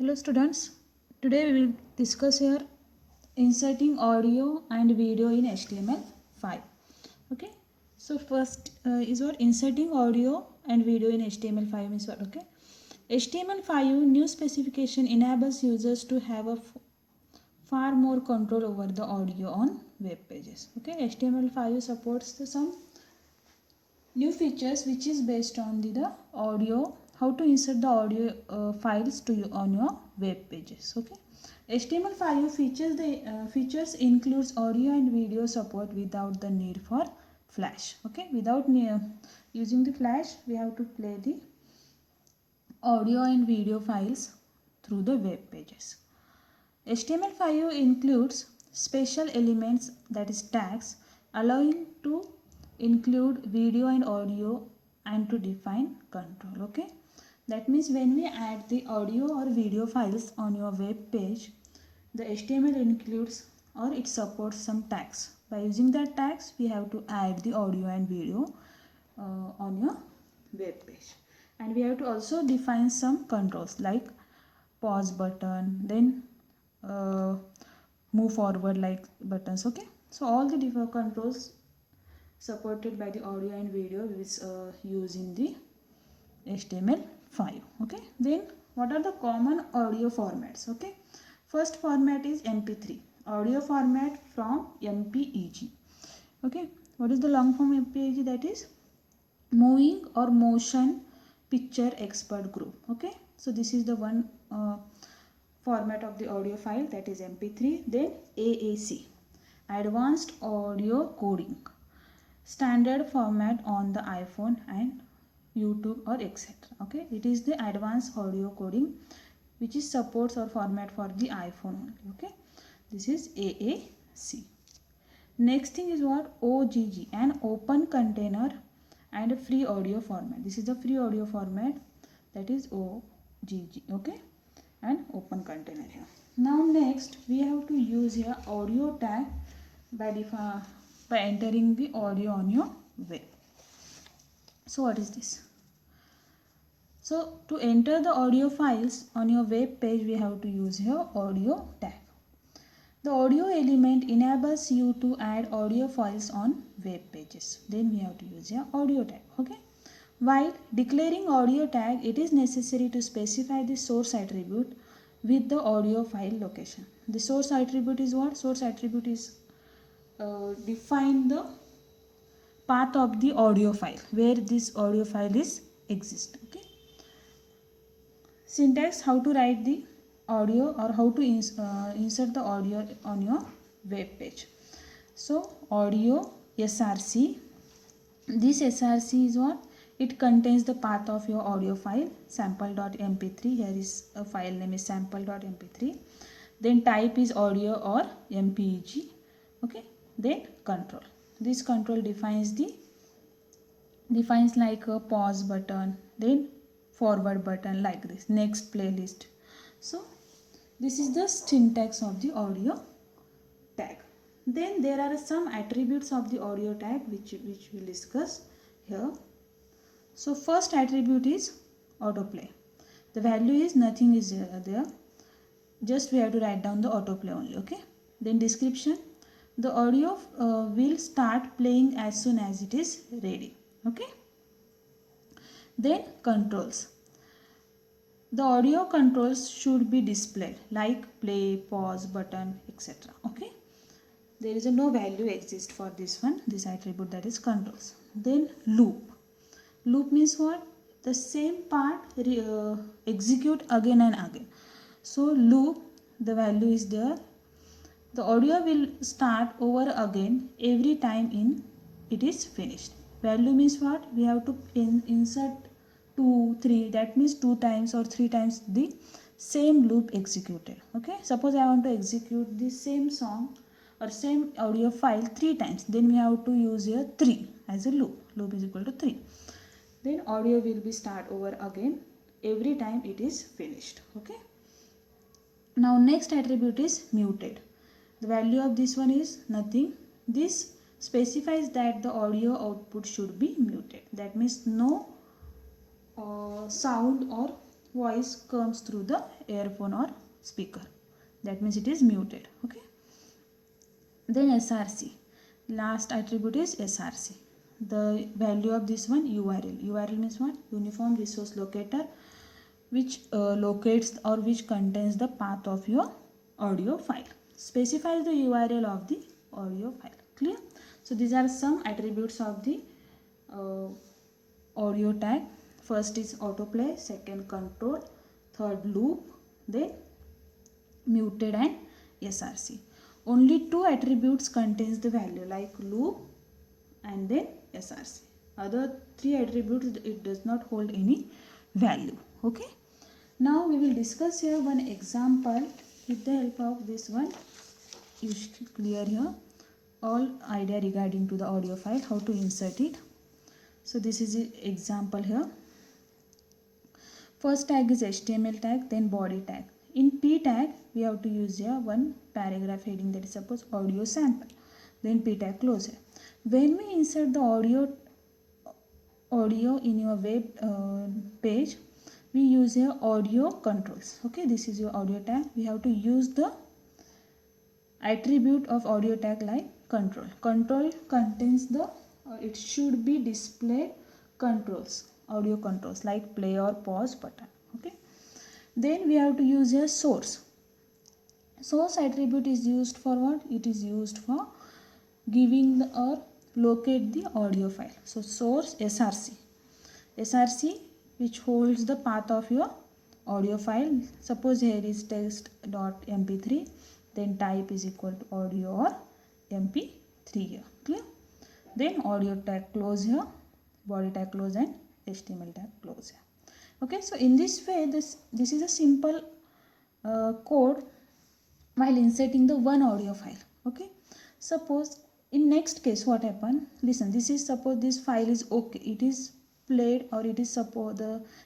Hello students, today we will discuss here inserting audio and video in HTML5. Okay, so first is what inserting audio and video in HTML5 means what? Okay, HTML5 new specification enables users to have a far more control over the audio on web pages. Okay, HTML5 supports some new features which is based on the audio, how to insert the audio files to you on your web pages. Okay, HTML5 features includes audio and video support without the need for flash. Okay, without using the flash, we have to play the audio and video files through the web pages. HTML5 includes special elements, that is tags, allowing to include video and audio and to define control. Okay, that means when we add the audio or video files on your web page, the HTML includes or it supports some tags. By using that tags, we have to add the audio and video on your web page, and we have to also define some controls like pause button, then move forward like buttons. Okay, so all the different controls supported by the audio and video is used in the HTML5. Okay, then what are the common audio formats? Okay, first format is MP3 audio format from MPEG. Okay, what is the long form MPEG? That is moving or motion picture expert group. Okay, so this is the one format of the audio file, that is MP3. Then AAC, advanced audio coding, standard format on the iPhone and YouTube or etc. Okay, it is the advanced audio coding which is supports or format for the iPhone only. Okay, this is AAC. Next thing is what? OGG, an open container and a free audio format. This is the free audio format, that is OGG. Okay, and open container here. Now next we have to use here audio tag by entering the audio on your web. So what is this? So to enter the audio files on your web page, we have to use here audio tag. The audio element enables you to add audio files on web pages. Then we have to use here audio tag. Okay. While declaring audio tag, it is necessary to specify the source attribute with the audio file location. The source attribute is what? Source attribute is define the path of the audio file where this audio file is exist. Okay. Syntax: how to write the audio or how to insert the audio on your web page. So audio src, this src is what? It contains the path of your audio file sample.mp3. Here is a file name is sample.mp3. Then type is audio or mpeg. Okay, then control, this control defines like a pause button, then forward button, like this, next playlist. So this is the syntax of the audio tag. Then there are some attributes of the audio tag which we'll discuss here. So first attribute is autoplay. The value is nothing is there, just we have to write down the autoplay only. Okay, then description: the audio will start playing as soon as it is ready. Okay, then controls: the audio controls should be displayed like play, pause button, etc. Okay, there is no value exist for this one, this attribute, that is controls. Then loop. Loop means what? The same part execute again and again. So loop, the value is there. The audio will start over again every time it is finished. Value means what? We have to insert 2, 3, that means 2 times or 3 times the same loop executed. Okay, suppose I want to execute the same song or same audio file 3 times, then we have to use here 3 as a loop. Loop is equal to 3. Then audio will be start over again every time it is finished. Okay, now next attribute is muted. The value of this one is nothing. This specifies that the audio output should be muted. That means no sound or voice comes through the earphone or speaker. That means it is muted. Okay. Then SRC. Last attribute is SRC. The value of this one, URL. URL means what? Uniform Resource Locator, which locates or which contains the path of your audio file. Specifies the URL of the audio file. Clear? So these are some attributes of the audio tag. First is autoplay, second control, third loop, then muted and SRC. Only two attributes contains the value, like loop and then SRC. Other three attributes, it does not hold any value. Okay. Now we will discuss here one example. With the help of this one, you should clear here all idea regarding to the audio file, how to insert it. So this is the example here. First tag is HTML tag, then body tag. In P tag, we have to use here one paragraph heading, that is suppose audio sample. Then P tag close here. When we insert the audio in your web page, we use here audio controls. Okay, this is your audio tag. We have to use the attribute of audio tag like control. Control contains the, it should be displayed controls, audio controls like play or pause button. Okay. Then we have to use a source. Source attribute is used for what? It is used for giving or locate the audio file. So source SRC. SRC which holds the path of your audio file. Suppose here is text.mp3, then type is equal to audio or mp3 here. Clear? Then audio tag close here, body tag close and HTML tag close here. Okay, so in this way, this is a simple code while inserting the one audio file. Okay, suppose in next case what happened? Listen, this is suppose this file is okay, it is played or it is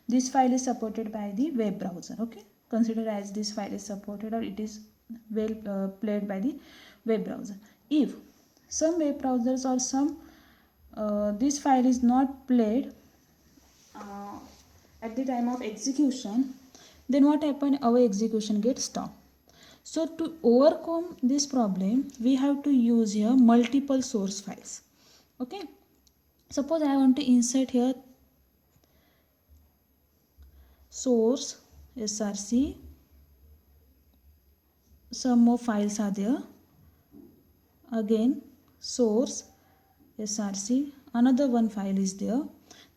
this file is supported by the web browser. Okay, consider as this file is supported or it is played by the web browser. If some web browsers or some this file is not played at the time of execution, then what happen? Our execution gets stopped. So to overcome this problem, we have to use here multiple source files. Okay, suppose I want to insert here source SRC, some more files are there, again source SRC, another one file is there.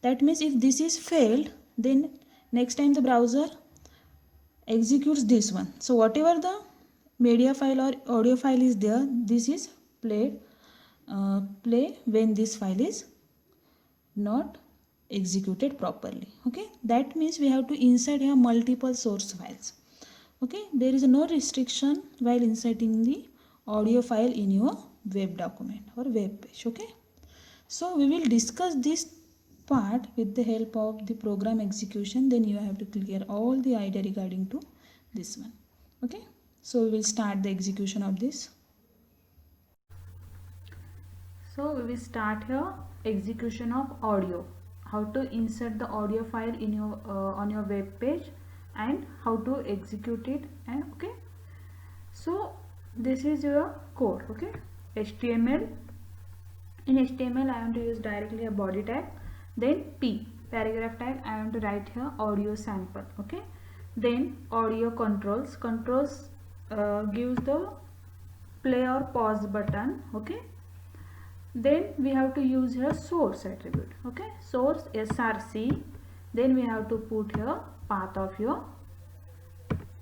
That means if this is failed, then next time the browser executes this one. So whatever the media file or audio file is there, this is play when this file is not executed properly. Okay, that means we have to insert here multiple source files. Okay, there is no restriction while inserting the audio file in your web document or web page. Okay, so we will discuss this part with the help of the program execution. Then you have to clear all the idea regarding to this one. Okay, so we will start the execution of this. So we will start here execution of audio, how to insert the audio file in your on your web page and how to execute it. And okay, so this is your code. Okay, HTML. In HTML I want to use directly a body tag. Then P paragraph tag, I want to write here audio sample. Okay, then audio controls gives the play or pause button. Okay, then we have to use here source attribute. Okay, source SRC, then we have to put here path of your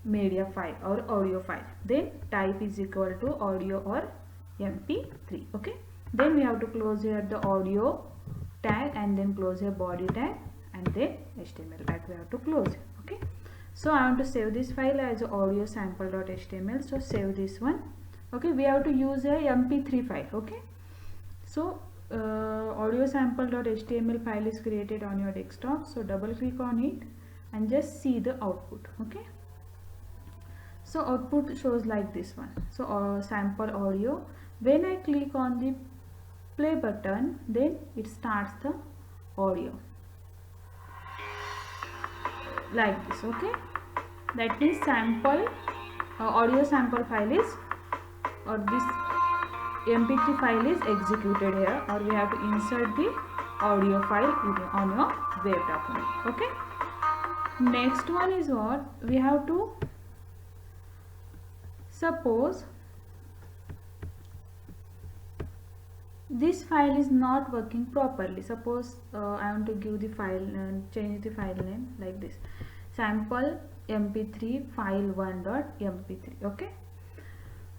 media file or audio file, then type is equal to audio or mp3. Okay, then we have to close here the audio tag and then close here body tag and then HTML tag we have to close here. Okay, so I want to save this file as audio sample.html. so save this one. Okay, we have to use a mp3 file. Okay, so audio sample.html file is created on your desktop. So double click on it and just see the output. Okay, so output shows like this one. So sample audio, when I click on the play button, then it starts the audio. like this. Okay, that means sample audio sample file is, or this mp3 file is executed here, or we have to insert the audio file on your web document. Okay, next one is what we have to, suppose this file is not working properly. Suppose I want to give the file change the file name like this, sample mp3 file1.mp3. okay,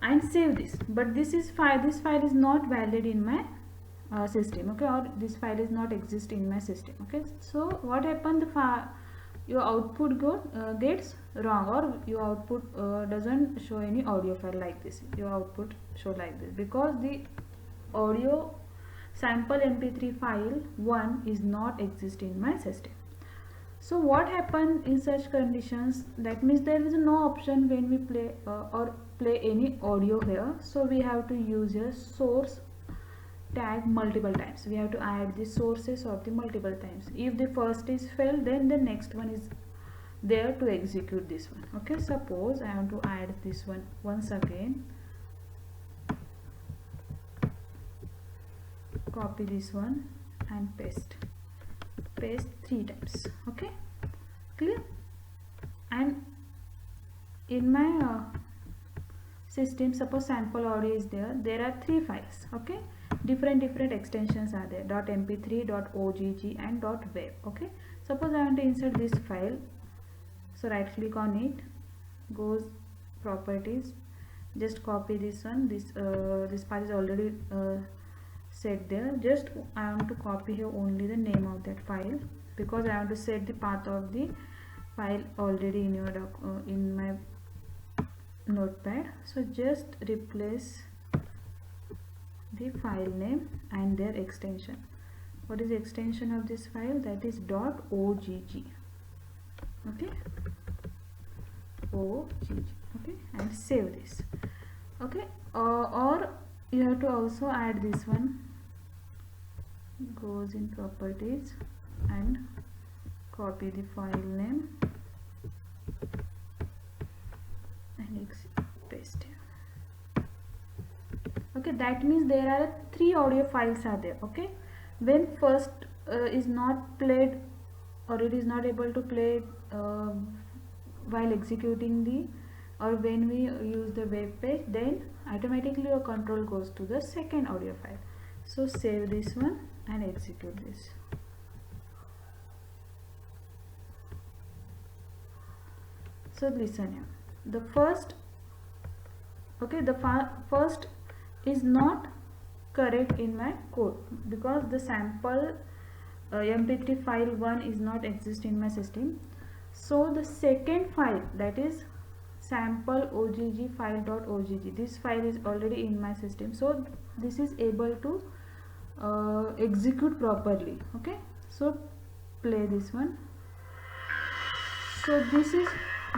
and save this, but this file is not valid in my system. Okay, or this file is not exist in my system. Okay, so what happened, the your output gets wrong, or your output doesn't show any audio file like this. Your output show like this because the audio sample mp3 file 1 is not exist in my system. So what happened in such conditions, that means there is no option when we play or play any audio here. So we have to use a source tag multiple times. We have to add the sources of the multiple times. If the first is failed, then the next one is there to execute this one. Okay, suppose I want to add this one once again, copy this one and paste 3 times. Okay, clear? And in my system, suppose sample audio is there, there are 3 files. Okay, different extensions are there, .mp3, .ogg and .web. okay, suppose I want to insert this file, so right click on it, goes properties, just copy this one. This part is already set there. Just I want to copy here only the name of that file, because I want to set the path of the file already in your in my notepad. So just replace the file name and their extension. What is the extension of this file? That is .ogg. okay, ogg. okay, and save this. Okay, or you have to also add this one, goes in properties and copy the file name and paste here. Okay, that means there are 3 audio files are there. Okay, when first is not played, or it is not able to play while executing the, or when we use the web page, then automatically your control goes to the second audio file. So save this one and execute this. So listen here, the first, okay, the first is not correct in my code, because the sample mp3 file 1 is not exist in my system. So the second file, that is sample ogg file.ogg, this file is already in my system, so this is able to execute properly. Okay, so play this one. So this is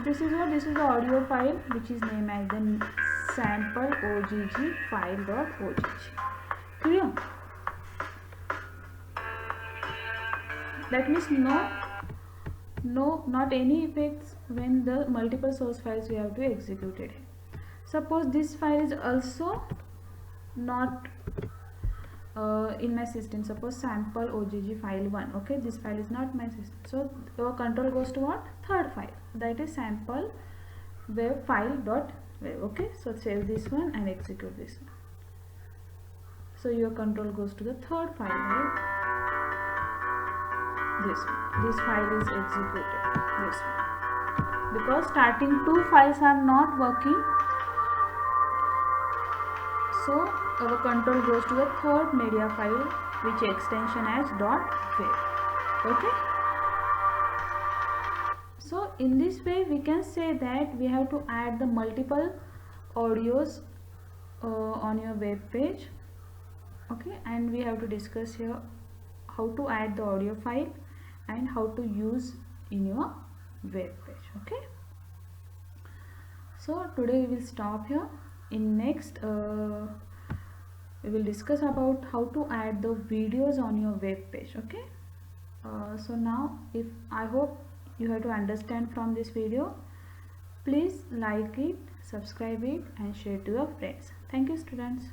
the audio file which is named as the sample ogg file.ogg. clear? That means not any effects when the multiple source files we have to execute it. Suppose this file is also not in my system, suppose sample ogg file 1. okay, this file is not my system, so your control goes to what? Third file, that is sample web file.web. okay, so save this one and execute this one. So your control goes to the third file, right? This file is executed, this one, because starting 2 files are not working, so our control goes to the third media file, which extension as .web. okay, so in this way we can say that we have to add the multiple audios on your web page. okay, and we have to discuss here how to add the audio file and how to use in your web page. okay, so today we will stop here. In next we will discuss about how to add the videos on your web page. okay, so now I hope you have to understand from this video. Please like it, subscribe it and share to your friends. Thank you students.